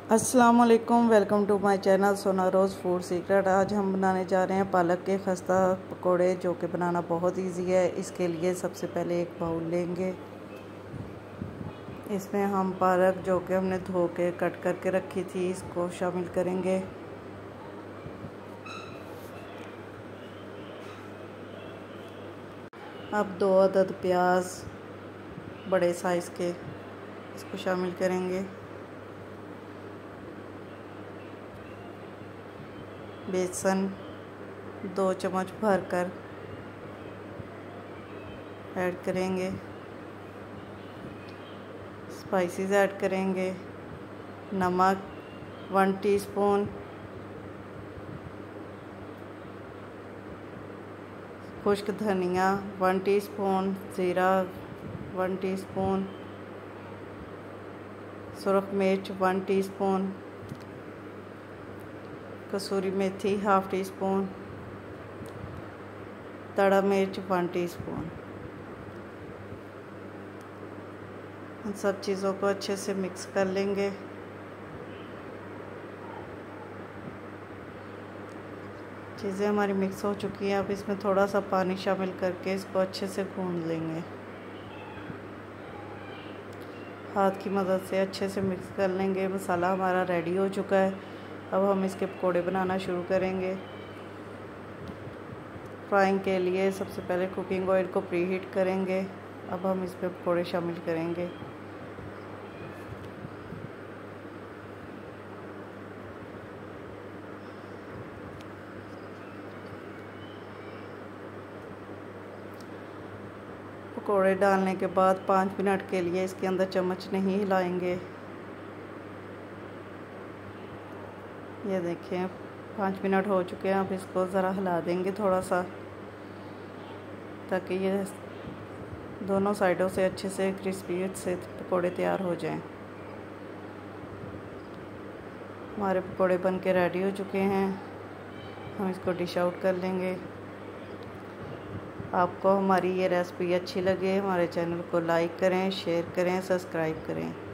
अस्सलाम वालेकुम, welcome to my channel सोना रोज़ फूड सीक्रेट। आज हम बनाने जा रहे हैं पालक के खस्ता पकोड़े, जो कि बनाना बहुत इजी है। इसके लिए सबसे पहले एक बाउल लेंगे। इसमें हम पालक जो कि हमने धो के कट करके रखी थी, इसको शामिल करेंगे। अब 2 अदद प्याज बड़े साइज़ के, इसको शामिल करेंगे। बेसन 2 चम्मच भरकर ऐड करेंगे। स्पाइसेस ऐड करेंगे। नमक 1 टीस्पून, खुश्क धनिया 1 टीस्पून, ज़ीरा 1 टीस्पून, सुरख मिर्च 1 टीस्पून, कसूरी मेथी 1/2 टीस्पून, तड़ा मिर्च 1 टीस्पून। इन सब चीज़ों को अच्छे से मिक्स कर लेंगे। चीज़ें हमारी मिक्स हो चुकी हैं। अब इसमें थोड़ा सा पानी शामिल करके इसको अच्छे से गूंद लेंगे। हाथ की मदद से अच्छे से मिक्स कर लेंगे। मसाला हमारा रेडी हो चुका है। अब हम इसके पकोड़े बनाना शुरू करेंगे। फ्राइंग के लिए सबसे पहले कुकिंग ऑयल को प्रीहीट करेंगे। अब हम इसमें पकोड़े शामिल करेंगे। पकोड़े डालने के बाद 5 मिनट के लिए इसके अंदर चम्मच नहीं हिलाएंगे। ये देखें 5 मिनट हो चुके हैं। अब इसको ज़रा हिला देंगे थोड़ा सा, ताकि ये दोनों साइडों से अच्छे से क्रिस्पी से पकोड़े तैयार हो जाएं। हमारे पकोड़े बन के रेडी हो चुके हैं। हम इसको डिश आउट कर लेंगे। आपको हमारी ये रेसिपी अच्छी लगे, हमारे चैनल को लाइक करें, शेयर करें, सब्सक्राइब करें।